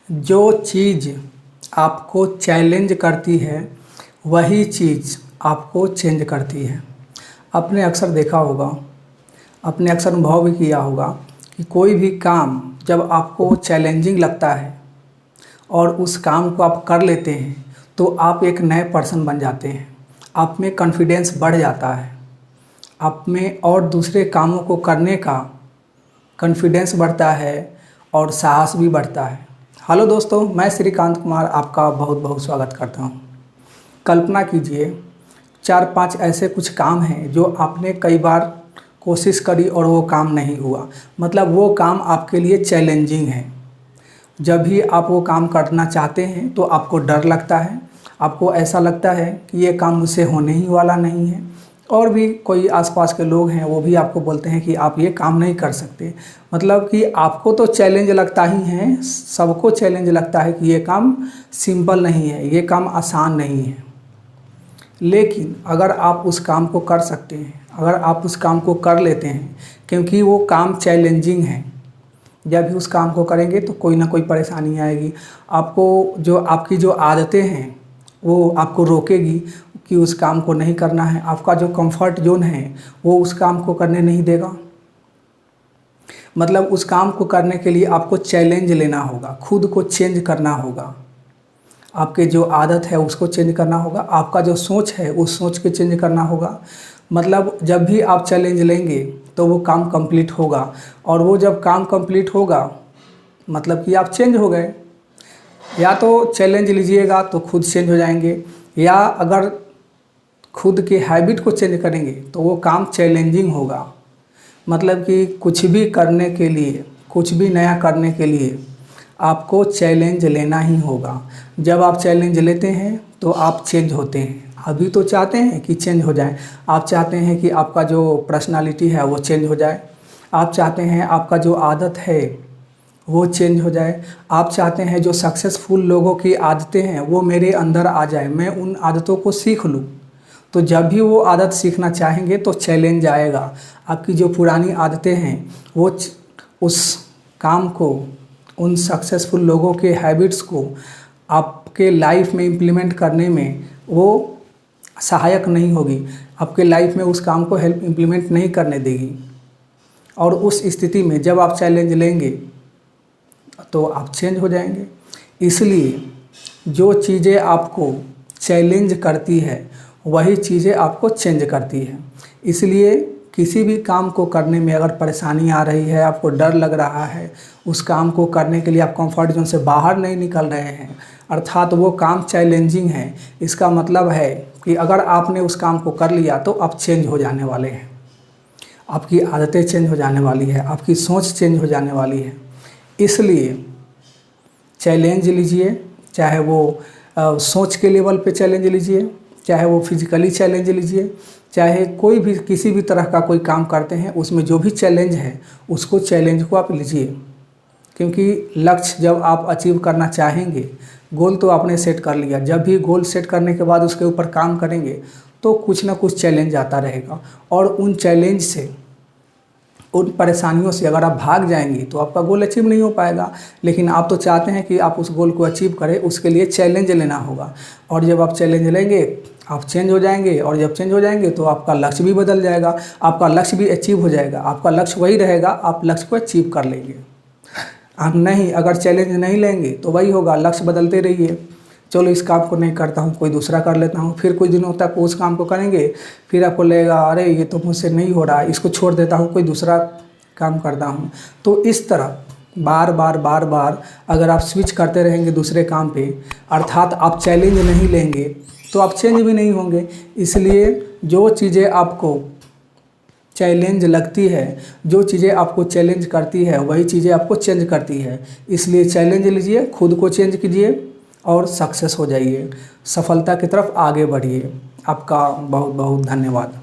जो चीज़ आपको चैलेंज करती है वही चीज़ आपको चेंज करती है। आपने अक्सर देखा होगा, आपने अक्सर अनुभव भी किया होगा कि कोई भी काम जब आपको चैलेंजिंग लगता है और उस काम को आप कर लेते हैं तो आप एक नए पर्सन बन जाते हैं। आप में कॉन्फिडेंस बढ़ जाता है, आप में और दूसरे कामों को करने का कॉन्फिडेंस बढ़ता है और साहस भी बढ़ता है। हेलो दोस्तों, मैं श्रीकांत कुमार आपका बहुत बहुत स्वागत करता हूं। कल्पना कीजिए 4-5 ऐसे कुछ काम हैं जो आपने कई बार कोशिश करी और वो काम नहीं हुआ, मतलब वो काम आपके लिए चैलेंजिंग है। जब भी आप वो काम करना चाहते हैं तो आपको डर लगता है, आपको ऐसा लगता है कि ये काम मुझसे होने ही वाला नहीं है। और भी कोई आसपास के लोग हैं वो भी आपको बोलते हैं कि आप ये काम नहीं कर सकते। मतलब कि आपको तो चैलेंज लगता ही है, सबको चैलेंज लगता है कि ये काम सिंपल नहीं है, ये काम आसान नहीं है। लेकिन अगर आप उस काम को कर सकते हैं, अगर आप उस काम को कर लेते हैं, क्योंकि वो काम चैलेंजिंग है, जब भी उस काम को करेंगे तो कोई ना कोई परेशानी आएगी। आपको जो आपकी जो आदतें हैं वो आपको रोकेगी कि उस काम को नहीं करना है। आपका जो कंफर्ट जोन है वो उस काम को करने नहीं देगा। मतलब उस काम को करने के लिए आपको चैलेंज लेना होगा, खुद को चेंज करना होगा, आपके जो आदत है उसको चेंज करना होगा, आपका जो सोच है उस सोच को चेंज करना होगा। मतलब जब भी आप चैलेंज लेंगे तो वो काम कंप्लीट होगा, और वो जब काम कंप्लीट होगा मतलब कि आप चेंज हो गए। या तो चैलेंज लीजिएगा तो खुद चेंज हो जाएंगे, या अगर खुद के हैबिट को चेंज करेंगे तो वो काम चैलेंजिंग होगा। मतलब कि कुछ भी करने के लिए, कुछ भी नया करने के लिए आपको चैलेंज लेना ही होगा। जब आप चैलेंज लेते हैं तो आप चेंज होते हैं। अभी तो चाहते हैं कि चेंज हो जाए, आप चाहते हैं कि आपका जो पर्सनालिटी है वो चेंज हो जाए, आप चाहते हैं आपका जो आदत है वो चेंज हो जाए, आप चाहते हैं जो सक्सेसफुल लोगों की आदतें हैं वो मेरे अंदर आ जाए, मैं उन आदतों को सीख लूँ। तो जब भी वो आदत सीखना चाहेंगे तो चैलेंज आएगा। आपकी जो पुरानी आदतें हैं वो उस काम को, उन सक्सेसफुल लोगों के हैबिट्स को आपके लाइफ में इम्प्लीमेंट करने में वो सहायक नहीं होगी, आपके लाइफ में उस काम को हेल्प इम्प्लीमेंट नहीं करने देगी। और उस स्थिति में जब आप चैलेंज लेंगे तो आप चेंज हो जाएंगे। इसलिए जो चीज़ें आपको चैलेंज करती है वही चीज़ें आपको चेंज करती है। इसलिए किसी भी काम को करने में अगर परेशानी आ रही है, आपको डर लग रहा है, उस काम को करने के लिए आप कंफर्ट जोन से बाहर नहीं निकल रहे हैं, अर्थात वो काम चैलेंजिंग है, इसका मतलब है कि अगर आपने उस काम को कर लिया तो आप चेंज हो जाने वाले हैं। आपकी आदतें चेंज हो जाने वाली है, आपकी सोच चेंज हो जाने वाली है। इसलिए चैलेंज लीजिए, चाहे वो सोच के लेवल पे चैलेंज लीजिए, चाहे वो फिजिकली चैलेंज लीजिए, चाहे कोई भी किसी भी तरह का कोई काम करते हैं उसमें जो भी चैलेंज है उसको, चैलेंज को आप लीजिए। क्योंकि लक्ष्य जब आप अचीव करना चाहेंगे, गोल तो आपने सेट कर लिया, जब भी गोल सेट करने के बाद उसके ऊपर काम करेंगे तो कुछ ना कुछ चैलेंज आता रहेगा, और उन चैलेंज से, उन परेशानियों से अगर आप भाग जाएंगे तो आपका गोल अचीव नहीं हो पाएगा। लेकिन आप तो चाहते हैं कि आप उस गोल को अचीव करें, उसके लिए चैलेंज लेना होगा, और जब आप चैलेंज लेंगे आप चेंज हो जाएंगे, और जब चेंज हो जाएंगे तो आपका लक्ष्य भी बदल जाएगा, आपका लक्ष्य भी अचीव हो जाएगा। आपका लक्ष्य वही रहेगा, आप लक्ष्य को अचीव कर लेंगे। आप नहीं, अगर चैलेंज नहीं लेंगे तो वही होगा, लक्ष्य बदलते रहिए, चलो इस काम को नहीं करता हूँ, कोई दूसरा कर लेता हूँ, फिर कुछ दिनों तक उस काम को करेंगे, फिर आपको लगेगा अरे ये तो मुझसे नहीं हो रहा, इसको छोड़ देता हूँ, कोई दूसरा काम करता हूँ। तो इस तरह बार बार अगर आप स्विच करते रहेंगे दूसरे काम पे, अर्थात आप चैलेंज नहीं लेंगे तो आप चेंज भी नहीं होंगे। इसलिए जो चीज़ें आपको चैलेंज लगती है, जो चीज़ें आपको चैलेंज करती है वही चीज़ें आपको चेंज करती है। इसलिए चैलेंज लीजिए, खुद को चेंज कीजिए और सक्सेस हो जाइए, सफलता की तरफ आगे बढ़िए। आपका बहुत बहुत धन्यवाद।